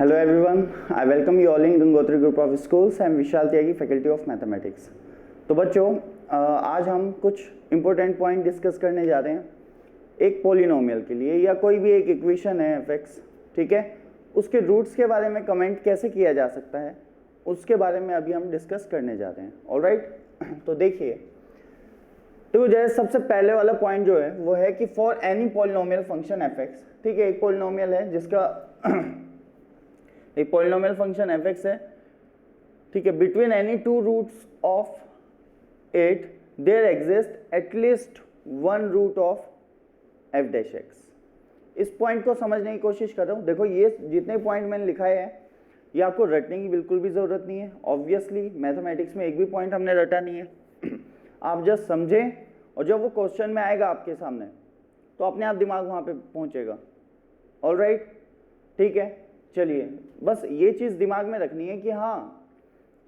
Hello everyone, I welcome you all in Gangotri Group of Schools. I am Vishal Tyagi, Faculty of Mathematics. तो बच्चों आज हम कुछ important point discuss करने जा रहे हैं। एक पॉलिनोमियल के लिए या कोई भी एक इक्वेशन है एफ, ठीक है, उसके रूट्स के बारे में कमेंट कैसे किया जा सकता है उसके बारे में अभी हम डिस्कस करने जा रहे हैं। ऑलराइट, तो देखिए, तो जैसे सबसे पहले वाला पॉइंट जो है वो है कि for any polynomial function F, ठीक है, एक पॉलिनोमियल है जिसका एक पॉलिनोमियल फंक्शन एफ है, ठीक है, between any two roots of it there exist at least one root of F dash X. इस पॉइंट को समझने की कोशिश कर रहा हूँ। देखो, ये जितने पॉइंट मैंने लिखाए हैं ये आपको रटने की बिल्कुल भी ज़रूरत नहीं है। ऑब्वियसली मैथमेटिक्स में एक भी पॉइंट हमने रटा नहीं है। आप जस्ट समझें और जब वो क्वेश्चन में आएगा आपके सामने तो अपने आप दिमाग वहाँ पे पहुँचेगा। ऑलराइट, ठीक है, चलिए, बस ये चीज़ दिमाग में रखनी है कि हाँ,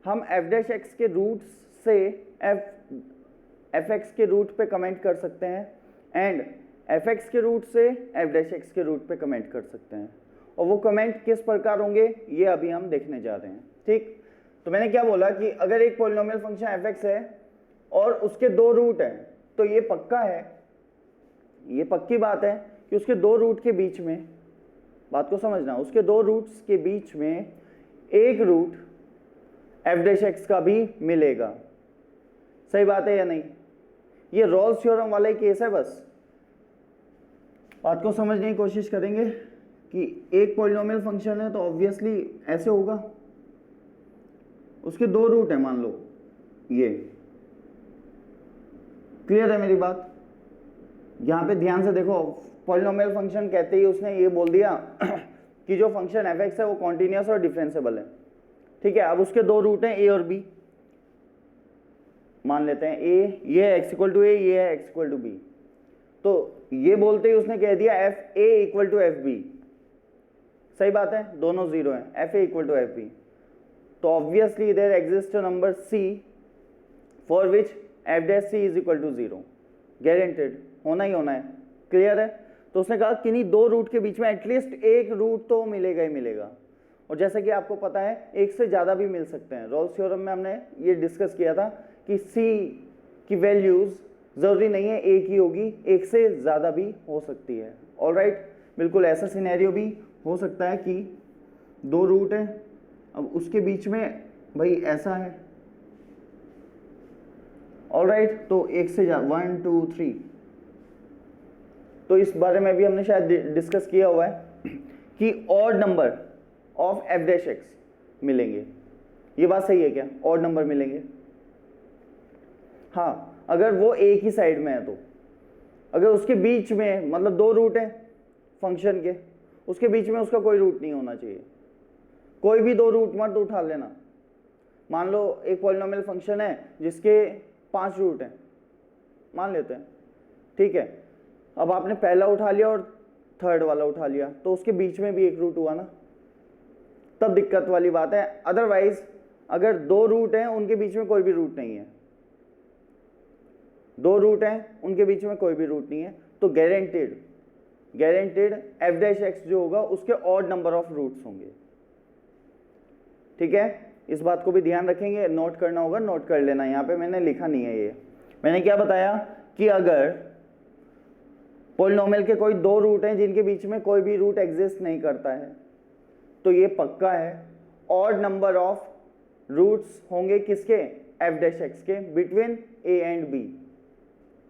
हम एफ डैश एक्स के रूट्स से एफ एक्स के रूट पे कमेंट कर सकते हैं एंड एफ एक्स के रूट से एफ डैश एक्स के रूट पे कमेंट कर सकते हैं। और वो कमेंट किस प्रकार होंगे ये अभी हम देखने जा रहे हैं। ठीक, तो मैंने क्या बोला कि अगर एक पॉलिनोमियल फंक्शन एफ एक्स है और उसके दो रूट हैं तो ये पक्का है, ये पक्की बात है कि उसके दो रूट के बीच में, बात को समझना, उसके दो रूट्स के बीच में एक रूट एफ डैश एक्स का भी मिलेगा। सही बात है या नहीं? ये रोल्स थ्योरम वाला ही केस है। बस बात को समझने की कोशिश करेंगे कि एक पॉलिनोमियल फंक्शन है तो ऑब्वियसली ऐसे होगा, उसके दो रूट है, मान लो ये। क्लियर है मेरी बात? यहां पे ध्यान से देखो, पॉलिनोमियल फंक्शन कहते ही उसने ये बोल दिया कि जो फंक्शन एफ एक्स है वो कॉन्टिन्यूस और डिफरेंशिएबल है। ठीक है, अब उसके दो रूट हैं ए और बी। मान लेते हैं ए, ये है एक्स इक्वल टू ए, ये है एक्स इक्वल टू बी। तो ये बोलते ही उसने कह दिया F A equal to F B. सही बात है, दोनों जीरो हैं, F A equal to F B. तो obviously there exist number C for which F dash C is equal to zero. Guaranteed, होना ही होना है। क्लियर है? तो उसने कहा किन्हीं दो रूट के बीच में एटलीस्ट एक रूट तो मिलेगा ही मिलेगा। और जैसा कि आपको पता है एक से ज़्यादा भी मिल सकते हैं। रोल्स थ्योरम में हमने ये डिस्कस किया था कि सी की वैल्यूज़ ज़रूरी नहीं है एक ही होगी, एक से ज़्यादा भी हो सकती है। ऑलराइट, बिल्कुल ऐसा सिनेरियो भी हो सकता है कि दो रूट है, अब उसके बीच में भाई ऐसा है। ऑलराइट, तो एक से ज़्यादा, 1 2 3। तो इस बारे में भी हमने शायद डिस्कस किया हुआ है कि odd number of F dash x मिलेंगे। ये बात सही है क्या? ऑड नंबर मिलेंगे, हाँ, अगर वो एक ही साइड में है तो। अगर उसके बीच में, मतलब दो रूट है फंक्शन के, उसके बीच में उसका कोई रूट नहीं होना चाहिए। कोई भी दो रूट मत उठा लेना। मान लो एक पॉलिनोमियल फंक्शन है जिसके 5 रूट हैं, मान लेते हैं, ठीक है। अब आपने पहला उठा लिया और थर्ड वाला उठा लिया तो उसके बीच में भी एक रूट हुआ ना, तब दिक्कत वाली बात है। अदरवाइज अगर दो रूट हैं उनके बीच में कोई भी रूट नहीं है, दो रूट हैं उनके बीच में कोई भी रूट नहीं है, तो गारंटेड एफ डैश एक्स जो होगा उसके ऑड नंबर ऑफ रूट्स होंगे। ठीक है, इस बात को भी ध्यान रखेंगे, नोट करना होगा, नोट कर लेना। यहाँ पे मैंने लिखा नहीं है ये। मैंने क्या बताया कि अगर पॉलिनोमियल के कोई दो रूट हैं जिनके बीच में कोई भी रूट एग्जिस्ट नहीं करता है तो ये पक्का है ऑड नंबर ऑफ रूट्स होंगे किसके? एफ डैश एक्स के, between A and B.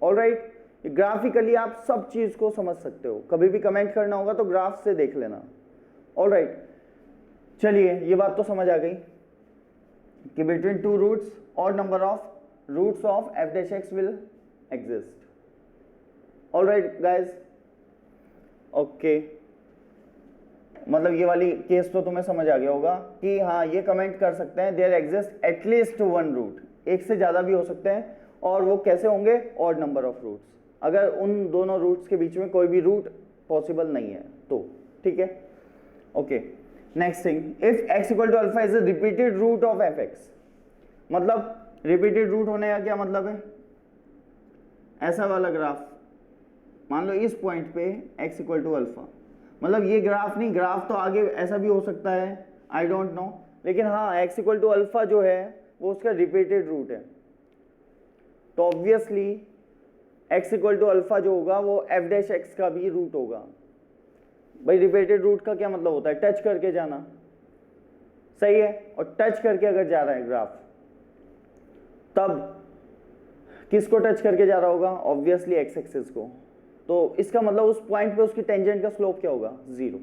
Alright, graphically आप सब चीज को समझ सकते हो। कभी भी कमेंट करना होगा तो ग्राफ से देख लेना। ऑलराइट, चलिए, ये बात तो समझ आ गई कि between two roots odd number of roots of F dash X will exist. Alright guys, okay, मतलब ये वाली केस तो तुम्हें समझ आ गया होगा कि हाँ, ये कमेंट कर सकते हैं there exist at least one root, एक से ज्यादा भी हो सकते हैं, और वो कैसे होंगे? ऑड नंबर ऑफ रूट्स, अगर उन दोनों रूट्स के बीच में कोई भी रूट पॉसिबल नहीं है तो। ठीक है, okay, next thing, if X equal to alpha is a repeated root of F X. मतलब रिपीटेड रूट होने का क्या मतलब है? ऐसा वाला ग्राफ, मान लो इस पॉइंट पे x इक्वल टू अल्फा, मतलब ये ग्राफ नहीं, ग्राफ तो आगे ऐसा भी हो सकता है, आई डोंट नो, लेकिन हाँ एक्स इक्वल टू अल्फा जो है वो उसका रिपीटेड रूट है, तो obviously X equal to alpha जो होगा वो एफ डैश एक्स का भी रूट होगा। भाई रिपीटेड रूट का क्या मतलब होता है, टच करके जाना, सही है, और टच करके अगर जा रहा है ग्राफ तब किसको टच करके जा रहा होगा, ऑब्वियसली एक्स एक्सिस को, तो इसका मतलब उस पॉइंट पे उसकी टेंजेंट का स्लोप क्या होगा, 0।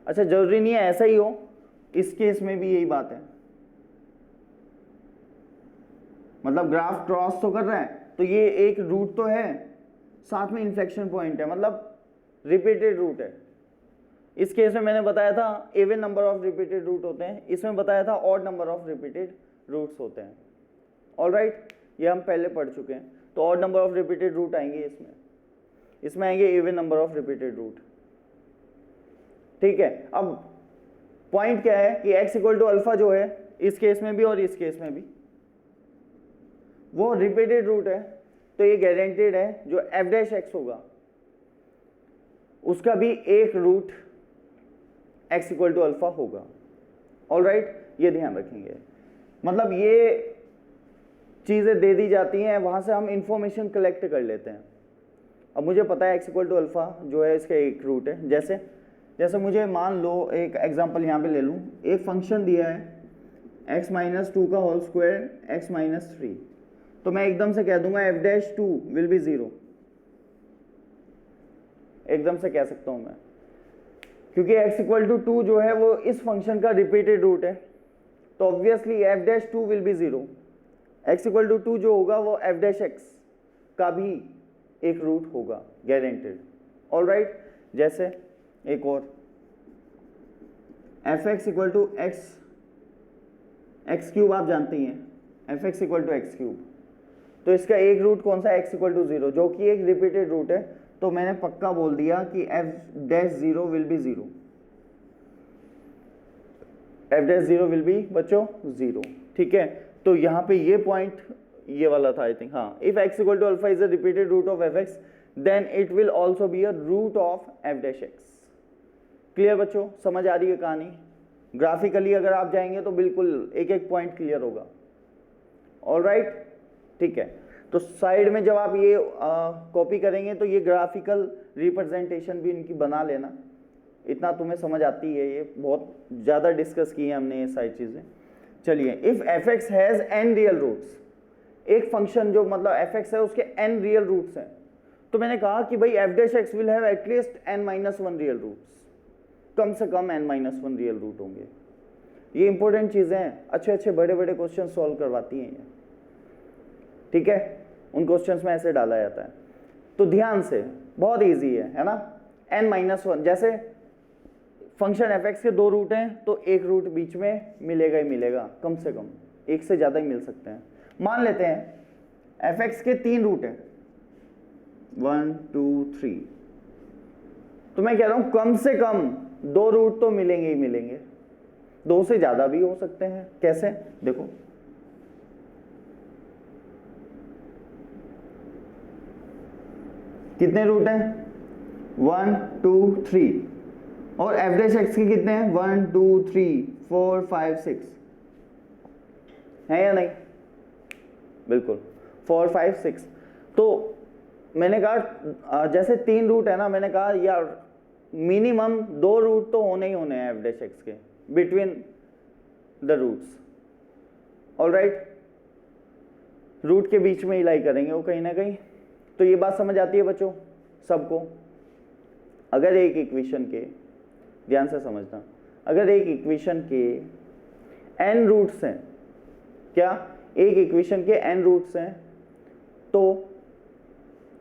अच्छा जरूरी नहीं है ऐसा ही हो, इस केस में भी यही बात है, मतलब ग्राफ क्रॉस तो कर रहा है तो ये एक रूट तो है, साथ में इन्फ्लेक्शन पॉइंट है, मतलब रिपीटेड रूट है। इस केस में मैंने बताया था even number of repeated root होते हैं, इसमें बताया था odd number of repeated roots होते हैं। ऑलराइट, ये हम पहले पढ़ चुके हैं, तो odd number of repeated root आएंगे इसमें आएंगे even number of repeated root. ठीक है, अब पॉइंट क्या है कि x इक्वल टू अल्फा जो है इस केस में भी और इस केस में भी वो रिपीटेड रूट है, तो ये गारंटेड है जो एफ डैश एक्स होगा उसका भी एक root x equal to alpha होगा। ऑलराइट, ये ध्यान रखेंगे, मतलब ये चीजें दे दी जाती हैं, वहां से हम इंफॉर्मेशन कलेक्ट कर लेते हैं। अब मुझे पता है x इक्वल टू अल्फा जो है इसका एक रूट है, जैसे मुझे मान लो एक एग्जांपल यहाँ पे ले लूँ, एक फंक्शन दिया है x माइनस 2 का होल स्क्वायर x माइनस 3, तो मैं एकदम से कह दूंगा f डैश 2 विल बी 0, एकदम से कह सकता हूं मैं, क्योंकि x इक्वल टू 2 जो है वो इस फंक्शन का रिपीटेड रूट है, तो obviously f dash 2 will be 0, x equal to 2 जो होगा वो f डैश x का भी एक रूट होगा, गारंटेड। ऑलराइट, जैसे एक और F X equal to X cube, आप जानते ही हैं F X equal to X cube, तो इसका एक रूट कौन सा, एक्स इक्वल टू 0 जो कि एक रिपीटेड रूट है, तो मैंने पक्का बोल दिया कि F dash 0 will be 0, F dash 0 will be बच्चों 0। ठीक है, तो यहाँ पे ये पॉइंट ये वाला था आई थिंक, हाँ, if X equal to alpha is a repeated root of F X then it will also be a root of F dash X. Clear बच्चों, समझ आ रही है कहानी? ग्राफिकली अगर आप जाएंगे तो बिल्कुल एक एक पॉइंट क्लियर होगा। ऑलराइट, ठीक है, तो साइड में जब आप ये कॉपी करेंगे तो ये ग्राफिकल रिप्रेजेंटेशन भी इनकी बना लेना, इतना तुम्हें समझ आती है, ये बहुत ज़्यादा डिस्कस की है हमने ये सारी चीज़ें। चलिए, if F X has N real roots, एक फंक्शन जो मतलब एफ एक्स है उसके एन रियल रूट्स हैं, तो मैंने कहा कि भाई F dash X will have at least N minus 1 real roots, कम से कम n माइनस 1 रियल रूट होंगे। ये इंपॉर्टेंट चीज़ें हैं, अच्छे अच्छे बड़े बड़े क्वेश्चन सॉल्व करवाती हैं ये। ठीक है, उन क्वेश्चंस में ऐसे डाला जाता है, तो ध्यान से, बहुत इजी है ना। n माइनस 1, जैसे फंक्शन एफ एक्स के 2 रूट हैं तो एक रूट बीच में मिलेगा ही मिलेगा, कम से कम एक से ज़्यादा ही मिल सकते हैं। मान लेते हैं एफ एक्स के 3 रूट हैं, 1 2 3, तो मैं कह रहा हूं कम से कम 2 रूट तो मिलेंगे ही मिलेंगे, 2 से ज्यादा भी हो सकते हैं। कैसे, देखो कितने रूट हैं, 1 2 3, और एफ डैश एक्स के कितने हैं, 1 2 3 4 5 6 है या नहीं, बिल्कुल 4 5 6। तो मैंने कहा जैसे 3 रूट है ना, मैंने कहा यार मिनिमम 2 रूट तो होने ही होने हैं एफ डैश एक्स के between the roots. Alright, root के बीच में ही लाई करेंगे वो कहीं ना कहीं। तो ये बात समझ आती है बच्चों सबको? अगर एक इक्वेशन के, ध्यान से समझना, अगर एक इक्वेशन के n रूट्स हैं, क्या एक इक्वेशन के n रूट्स हैं, तो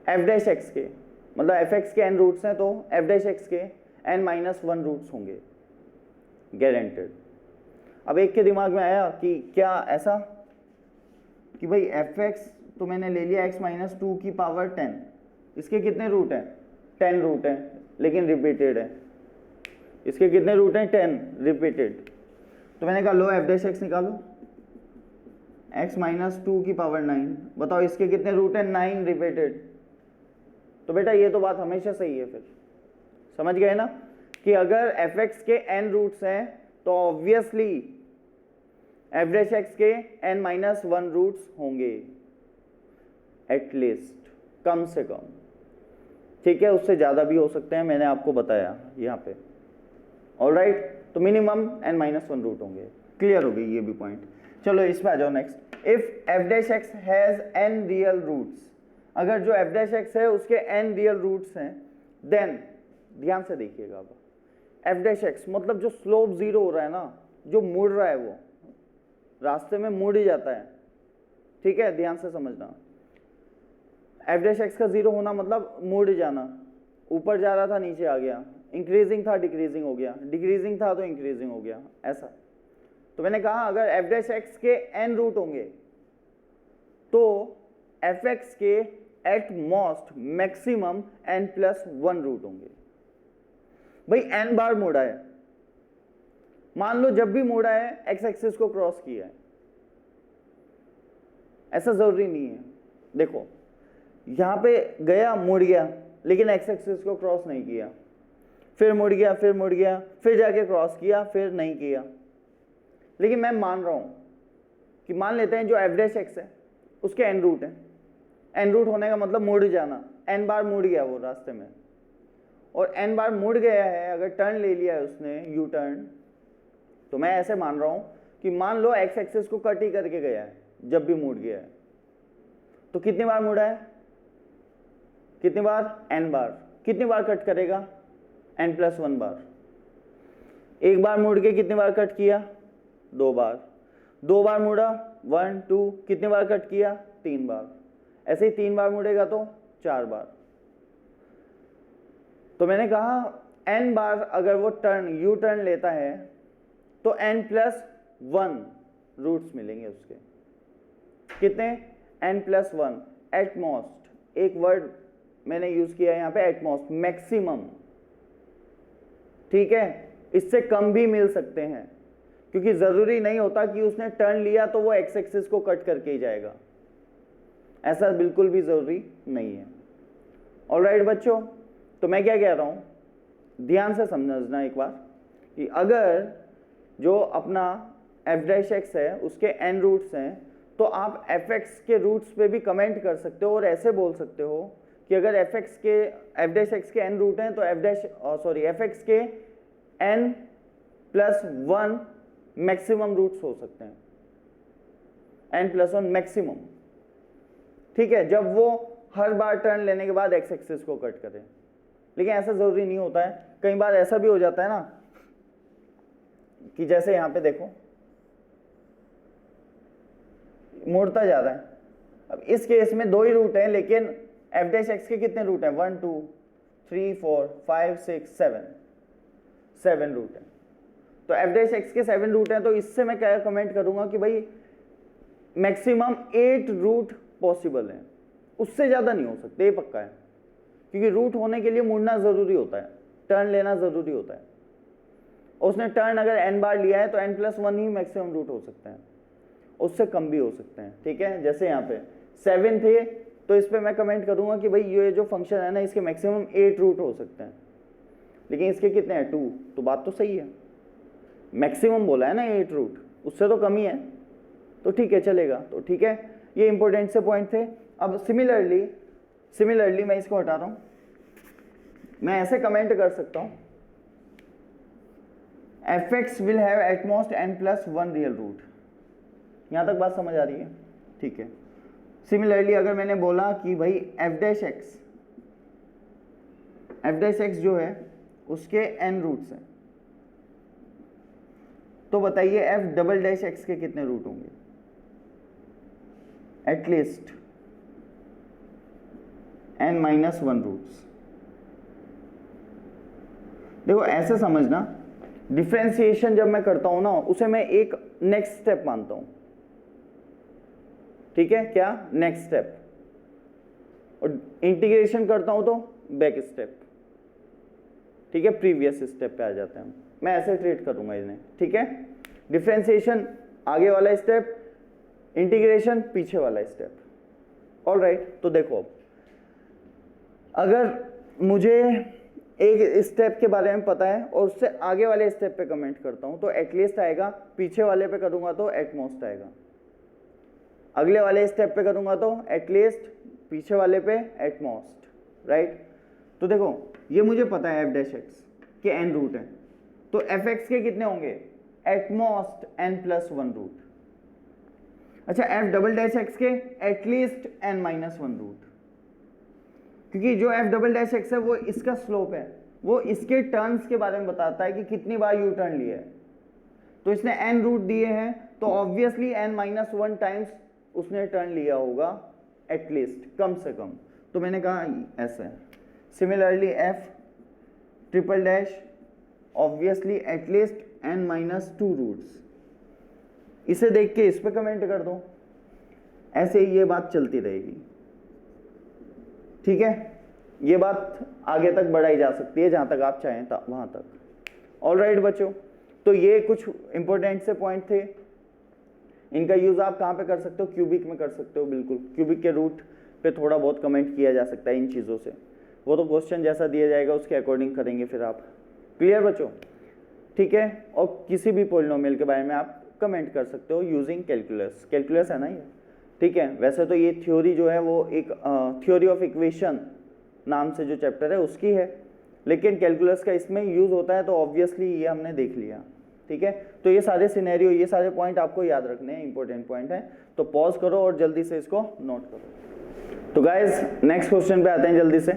एफ डैश एक्स के मतलब एफ एक्स के n रूट्स हैं, तो एफ डैश एक्स के n माइनस 1 रूट्स होंगे, गारंटेड। अब एक के दिमाग में आया कि क्या ऐसा कि भाई एफ एक्स तो मैंने ले लिया x माइनस 2 की पावर 10, इसके कितने रूट हैं, 10 रूट हैं, लेकिन रिपीटेड है। इसके कितने रूट हैं, 10 रिपीटेड। तो मैंने कहा लो एफ डैश एक्स निकालो, x माइनस 2 की पावर 9, बताओ इसके कितने रूट हैं, 9 रिपीटेड। तो बेटा ये तो बात हमेशा सही है, फिर समझ गए ना कि अगर fx के n रूट्स हैं तो ऑब्वियसली f डैश x के n माइनस 1 रूट्स होंगे एटलीस्ट, कम से कम, ठीक है। उससे ज़्यादा भी हो सकते हैं, मैंने आपको बताया यहाँ पे, ऑलराइट। तो मिनिमम n माइनस 1 रूट होंगे। क्लियर हो गई ये भी पॉइंट। चलो इस पे आ जाओ next. If f dash x has n real roots, अगर जो f डैश x है उसके n रियल रूट्स हैं, देन ध्यान से देखिएगा, अब f डैश x मतलब जो स्लोप 0 हो रहा है ना, जो मुड़ रहा है, वो रास्ते में मुड़ ही जाता है, ठीक है, ध्यान से समझना। f डैश x का 0 होना मतलब मुड़ जाना, ऊपर जा रहा था नीचे आ गया, इंक्रीजिंग था डिक्रीजिंग हो गया, डिक्रीजिंग था तो इंक्रीजिंग हो गया, ऐसा। तो मैंने कहा अगर f डैश x के n रूट होंगे तो fx के at most maximum n plus 1 root होंगे। भाई n बार मोड़ा है, मान लो जब भी मोड़ा है x एक्सिस को क्रॉस किया है, ऐसा जरूरी नहीं है। देखो यहां पे गया, मुड़ गया, लेकिन x एक्सिस को क्रॉस नहीं किया, फिर मुड़ गया, फिर मुड़ गया, फिर जाके क्रॉस किया, फिर नहीं किया। लेकिन मैं मान रहा हूं कि मान लेते हैं जो f डैश x है उसके n रूट है, n रूट होने का मतलब मुड़ जाना, n बार मुड़ गया वो रास्ते में, और n बार मुड़ गया है, अगर टर्न ले लिया है उसने, यू टर्न, तो मैं ऐसे मान रहा हूं कि मान लो x एक्सिस को कट ही करके गया है जब भी मुड़ गया है, तो कितनी बार मुड़ा है, कितनी बार, n बार। कितनी बार कट करेगा, n प्लस 1 बार। एक बार मुड़ के कितनी बार कट किया, 2 बार। 2 बार मुड़ा, 1 2, कितनी बार कट किया, 3 बार। ऐसे ही 3 बार मुड़ेगा तो 4 बार। तो मैंने कहा n बार अगर वो टर्न, यू टर्न लेता है तो n प्लस 1 रूट्स मिलेंगे उसके। कितने, n प्लस 1 एट मोस्ट, एक वर्ड मैंने यूज किया है यहाँ पे, एट मोस्ट, मैक्सिमम, ठीक है। इससे कम भी मिल सकते हैं, क्योंकि जरूरी नहीं होता कि उसने टर्न लिया तो वो एक्स एक्सिस को कट करके ही जाएगा, ऐसा बिल्कुल भी जरूरी नहीं है। ऑलराइट बच्चों, तो मैं क्या कह रहा हूं, ध्यान से समझना एक बार कि अगर जो अपना f डैश x है उसके n रूट्स हैं, तो आप fx के रूट्स पे भी कमेंट कर सकते हो और ऐसे बोल सकते हो कि अगर fx के, f डैश x के n रूट हैं तो fx के n प्लस 1 मैक्सिमम रूट्स हो सकते हैं, n प्लस 1 मैक्सिमम, ठीक है, जब वो हर बार टर्न लेने के बाद x एक्सिस को कट करे। लेकिन ऐसा जरूरी नहीं होता है, कई बार ऐसा भी हो जाता है ना कि जैसे यहां पे देखो मुड़ता जा रहा है। अब इस केस में 2 ही रूट हैं, लेकिन f डैश x के कितने रूट हैं, 1 2 3 4 5 6 7 रूट हैं। तो f डैश x के 7 रूट हैं, तो इससे मैं क्या कमेंट करूंगा कि भाई मैक्सिमम 8 रूट पॉसिबल है, उससे ज्यादा नहीं हो सकते, ये पक्का है, क्योंकि रूट होने के लिए मुड़ना जरूरी होता है, टर्न लेना जरूरी होता है। उसने टर्न अगर n बार लिया है तो n प्लस 1 ही मैक्सिमम रूट हो सकते हैं, उससे कम भी हो सकते हैं, ठीक है। जैसे यहाँ पे 7 थे, तो इस पे मैं कमेंट करूंगा कि भाई ये जो फंक्शन है ना, इसके मैक्सिमम 8 रूट हो सकते हैं, लेकिन इसके कितने हैं, 2, तो बात तो सही है, मैक्सिमम बोला है ना 8 रूट, उससे तो कम ही है, तो ठीक है, चलेगा। तो ठीक है, ये इंपॉर्टेंट से पॉइंट थे। अब सिमिलरली मैं इसको हटा रहा हूं, मैं ऐसे कमेंट कर सकता हूं fx will have at most n plus 1 real root. यहां तक बात समझ आ रही है, ठीक है। सिमिलरली अगर मैंने बोला कि भाई f डैश x जो है उसके n रूट्स हैं, तो बताइए f डबल डैश x के कितने रूट होंगे, एटलीस्ट n माइनस 1 रूट्स। देखो ऐसे समझना, डिफरेंशिएशन जब मैं करता हूं ना, उसे मैं एक नेक्स्ट स्टेप मानता हूं, ठीक है, क्या, नेक्स्ट स्टेप, और इंटीग्रेशन करता हूं तो बैक स्टेप, ठीक है, प्रीवियस स्टेप पे आ जाते हैं हम, मैं ऐसे ट्रीट करूंगा इन्हें, ठीक है। डिफरेंशिएशन आगे वाला स्टेप, इंटीग्रेशन पीछे वाला स्टेप। ऑलराइट, तो देखो अगर मुझे एक स्टेप के बारे में पता है और उससे आगे वाले स्टेप पे कमेंट करता हूं तो एटलीस्ट आएगा, पीछे वाले पे करूंगा तो एटमोस्ट आएगा, अगले वाले स्टेप पे करूंगा तो एटलीस्ट, पीछे वाले पे एटमोस्ट, राइट। तो देखो ये मुझे पता है एफ डैश एक्स के एन रूट है, तो एफ एक्स के कितने होंगे, at most N plus one root. अच्छा एफ डबल डैश एक्स के at least N minus one root, क्योंकि जो एफ डबल डैश एक्स है वो इसका स्लोप है, वो इसके टर्न्स के बारे में बताता है कि कितनी बार यू टर्न लिया है। तो इसने एन रूट दिए हैं तो obviously N minus one times उसने टर्न लिया होगा एटलीस्ट, कम से कम। तो मैंने कहा ऐसा है। Similarly F triple dash obviously at least N minus two roots, इसे देख के इस पे कमेंट कर दो, ऐसे ही ये बात चलती रहेगी, ठीक है। ये बात आगे तक बढ़ाई जा सकती है जहां तक आप चाहें वहां तक। ऑलराइट बच्चों, तो ये कुछ इंपॉर्टेंट से पॉइंट थे, इनका यूज आप कहां पे कर सकते हो, क्यूबिक में कर सकते हो, बिल्कुल क्यूबिक के रूट पे थोड़ा बहुत कमेंट किया जा सकता है इन चीज़ों से, वो तो क्वेश्चन जैसा दिया जाएगा उसके अकॉर्डिंग करेंगे फिर आप। क्लियर बच्चों, ठीक है। और किसी भी पॉलिनोमियल के बारे में आप कमेंट कर सकते हो यूजिंग कैलकुलस, कैलकुलस है ना ये, ठीक है। वैसे तो ये थ्योरी जो है वो एक थ्योरी ऑफ इक्वेशन नाम से जो चैप्टर है उसकी है, लेकिन कैलकुलस का इसमें यूज होता है, तो ऑब्वियसली ये हमने देख लिया, ठीक है। तो ये सारे सिनेरियो, ये सारे पॉइंट आपको याद रखने हैं, इंपॉर्टेंट पॉइंट है, तो पॉज करो और जल्दी से इसको नोट करो। तो गाइज नेक्स्ट क्वेश्चन पे आते हैं जल्दी से।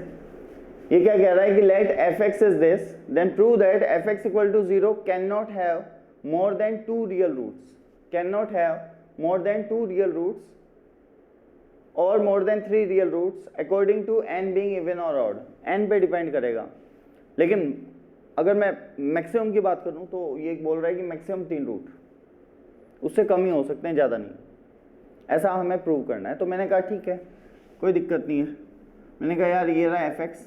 ये क्या कह रहा है कि let F X is this then prove that F X equal to zero can not have more than two real roots, can not have more than two real roots or more than three real roots according to N being even or odd. N पे depend करेगा, लेकिन अगर मैं maximum की बात करूं तो ये बोल रहा है कि मैक्सिमम तीन रूट, उससे कम ही हो सकते हैं, ज़्यादा नहीं, ऐसा हमें प्रूव करना है। तो मैंने कहा ठीक है कोई दिक्कत नहीं है, मैंने कहा यार ये रहा एफ एक्स,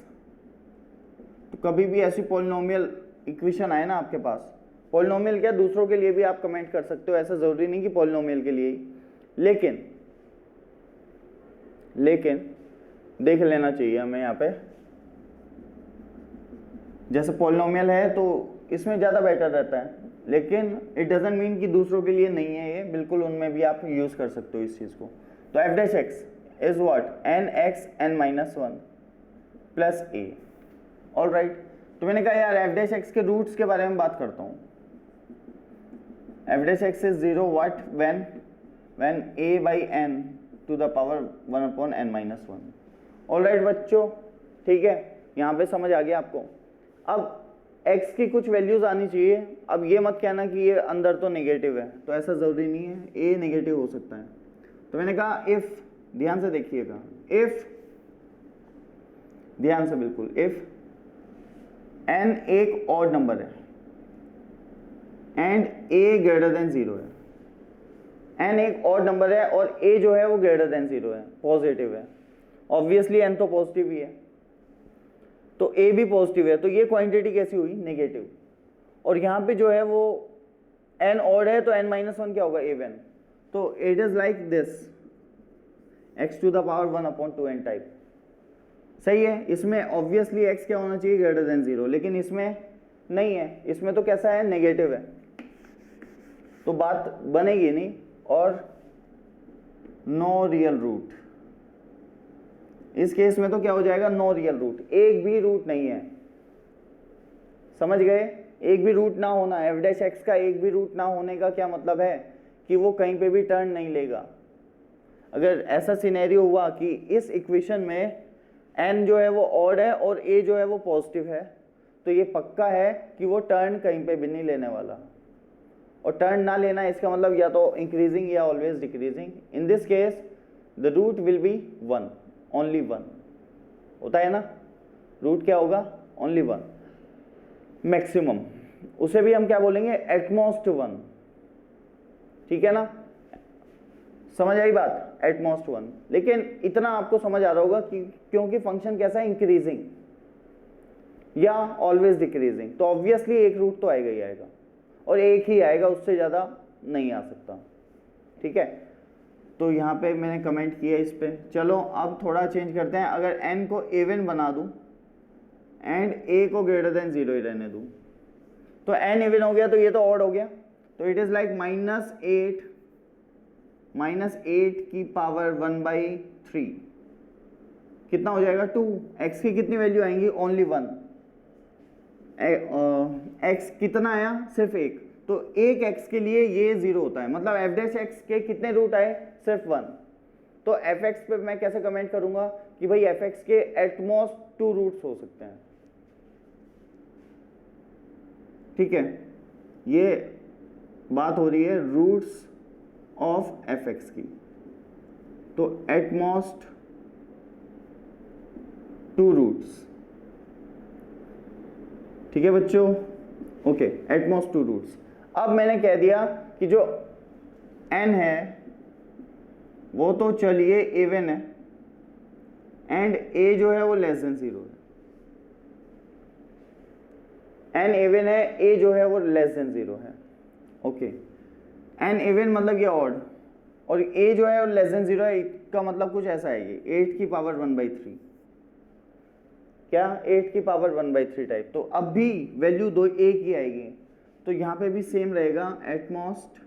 तो कभी भी ऐसी पॉलिनोमियल इक्वेशन आए ना आपके पास, पॉलिनोमियल क्या दूसरों के लिए भी आप कमेंट कर सकते हो, ऐसा ज़रूरी नहीं कि पॉलिनोमियल के लिए ही, लेकिन देख लेना चाहिए हमें यहाँ पे, जैसे पॉलिनोमियल है तो इसमें ज़्यादा बेटर रहता है, लेकिन इट डजंट मीन कि दूसरों के लिए नहीं है ये, बिल्कुल उनमें भी आप यूज़ कर सकते हो इस चीज़ को। तो f dash x is what, n x n minus one plus a. All right, तो मैंने कहा यार एफ डैश एक्स के रूट्स के बारे में बात करता हूँ। F dash x is zero what when a by n to the power one upon n minus one. All right बच्चों, ठीक है, यहाँ पे समझ आ गया आपको। अब x की कुछ वैल्यूज आनी चाहिए। अब ये मत कहना कि ये अंदर तो नेगेटिव है, तो ऐसा ज़रूरी नहीं है, a नेगेटिव हो सकता है। तो मैंने कहा इफ़, ध्यान से देखिएगा, इफ़, ध्यान से बिल्कुल, इफ़ n एक ऑड नंबर है and a greater than zero है, n एक ऑड नंबर है और a जो है वो ग्रेटर देन जीरो है, पॉजिटिव है, ऑब्वियसली n तो पॉजिटिव ही है, तो a भी पॉजिटिव है, तो ये क्वांटिटी कैसी हुई, नेगेटिव। और यहाँ पे जो है वो n ऑड है तो n माइनस वन क्या होगा, a1। तो it is like this x to the power one upon two n type, सही है। इसमें ऑब्वियसली x क्या होना चाहिए, ग्रेटर देन जीरो, लेकिन इसमें नहीं है, इसमें तो कैसा है, नेगेटिव है, तो बात बनेगी नहीं। और नो रियल रूट, इस केस में तो क्या हो जाएगा, नो रियल रूट, एक भी रूट नहीं है, समझ गए। एक भी रूट ना होना, एफ डैश एक्स का एक भी रूट ना होने का क्या मतलब है कि वो कहीं पे भी टर्न नहीं लेगा। अगर ऐसा सिनेरियो हुआ कि इस इक्वेशन में n जो है वो ऑड है और a जो है वो पॉजिटिव है, तो ये पक्का है कि वो टर्न कहीं पे भी नहीं लेने वाला। और टर्न ना लेना इसका मतलब या तो इंक्रीजिंग या always decreasing. In this case the root will be one, only one होता है ना, रूट क्या होगा, ओनली वन। मैक्सिमम, उसे भी हम क्या बोलेंगे, एटमोस्ट वन, ठीक है ना, समझ आई बात, एटमोस्ट वन। लेकिन इतना आपको समझ आ रहा होगा कि क्योंकि फंक्शन कैसा है, इंक्रीजिंग या ऑलवेज डिक्रीजिंग, तो ऑब्वियसली एक रूट तो आएगा ही आएगा, और एक ही आएगा, उससे ज़्यादा नहीं आ सकता, ठीक है। तो यहाँ पे मैंने कमेंट किया इस पे। चलो अब थोड़ा चेंज करते हैं, अगर n को a1 बना दूँ, एंड ए को ग्रेटर देन 0 ही रहने दूँ, तो n इवन हो गया तो ये तो ऑड हो गया, तो इट इज़ लाइक -8 की पावर 1/3 कितना हो जाएगा 2। x की कितनी वैल्यू आएंगी, ओनली 1। x कितना आया, सिर्फ 1, तो एक x के लिए ये 0 होता है, मतलब f डैश x के कितने रूट आए, सिर्फ 1। तो fx पे मैं कैसे कमेंट करूंगा कि भाई fx के एटमोस्ट 2 रूट्स हो सकते हैं, ठीक है। ये बात हो रही है रूट्स ऑफ fx की, तो एटमोस्ट 2 रूट्स, ठीक है बच्चों, ओके, एटमोस्ट 2 रूट्स। अब मैंने कह दिया कि जो n है वो तो चलिए इवन है, एंड a जो है वो लेस देन 0 है। n इवन है, a जो है वो लेस देन 0 है, ओके। n इवन मतलब ये ऑड, और a जो है वो लेस देन 0 है, इसका मतलब कुछ ऐसा है, ये 8 की पावर 1/3, क्या 8 की पावर 1/3 टाइप। तो अब भी वैल्यू दो एक ही आएगी, तो यहाँ पे भी सेम रहेगा, एटमोस्ट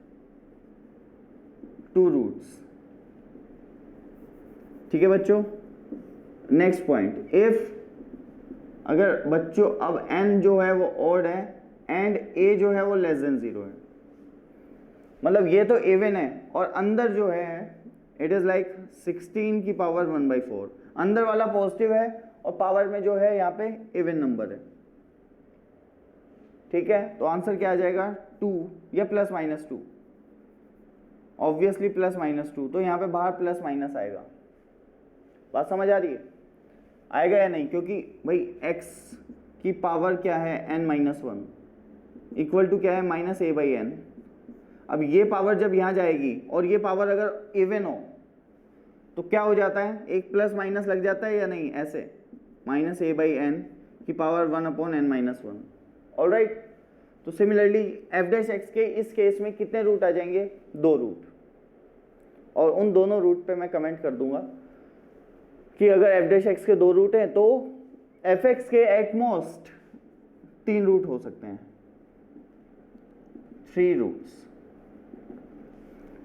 2 रूट्स, ठीक है बच्चों। नेक्स्ट पॉइंट, इफ अगर बच्चों अब n जो है वो ऑड है एंड a जो है वो लेस देन 0 है, मतलब ये तो इवन है और अंदर जो है इट इज लाइक 16 की पावर 1/4, अंदर वाला पॉजिटिव है और पावर में जो है यहाँ पे इवन नंबर है, ठीक है। तो आंसर क्या आ जाएगा, 2 या ±2, ऑब्वियसली +-2, तो यहाँ पे बाहर प्लस माइनस आएगा। बात समझ आ रही है, आएगा या नहीं, क्योंकि भाई x की पावर क्या है n-1 इक्वल टू क्या है -a/n। अब ये पावर जब यहाँ जाएगी और ये पावर अगर इवन हो तो क्या हो जाता है, एक प्लस माइनस लग जाता है या नहीं, ऐसे -a/n की पावर 1/n-1, ऑलराइट। तो सिमिलरली f डैश x के इस केस में कितने रूट आ जाएंगे, 2 रूट, और उन दोनों रूट पे मैं कमेंट कर दूंगा कि अगर f डैश x के 2 रूट हैं तो fx के एटमोस्ट 3 रूट हो सकते हैं, 3 रूट्स,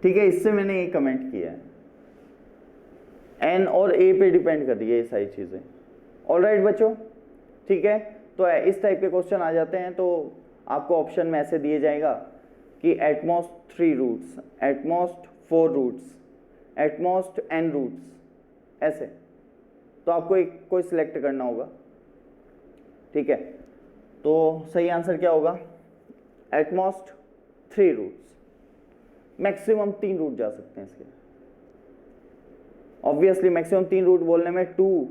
ठीक है। इससे मैंने ये कमेंट किया है, n और a पे डिपेंड कर रही है ये सारी चीज़ें, ऑलराइट बच्चों, ठीक है। तो इस टाइप के क्वेश्चन आ जाते हैं तो आपको ऑप्शन में ऐसे दिए जाएगा कि at most 3 roots, at most 4 roots, at most n roots, ऐसे, तो आपको एक कोई सिलेक्ट करना होगा, ठीक है। तो सही आंसर क्या होगा, एटमोस्ट 3 रूट्स, मैक्सिमम 3 रूट जा सकते हैं इसके, ऑब्वियसली मैक्सिमम 3 रूट बोलने में 2,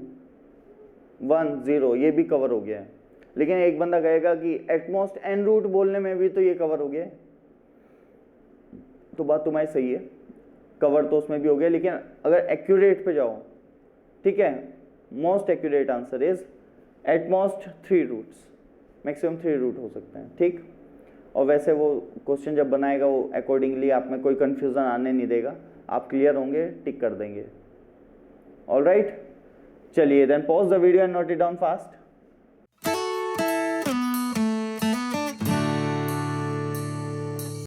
1, 0 ये भी कवर हो गया है, लेकिन एक बंदा कहेगा कि एटमोस्ट n रूट बोलने में भी तो ये कवर हो गया है, तो बात तुम्हारी सही है, कवर तो उसमें भी हो गया, लेकिन अगर एक्यूरेट पे जाओ, ठीक है, most accurate answer is at most 3 roots, maximum 3 root हो सकते हैं, ठीक। और वैसे वो क्वेश्चन जब बनाएगा वो अकॉर्डिंगली आप में कोई कंफ्यूजन आने नहीं देगा, आप क्लियर होंगे, टिक कर देंगे, ऑलराइट। चलिए then pause the video and note it down fast.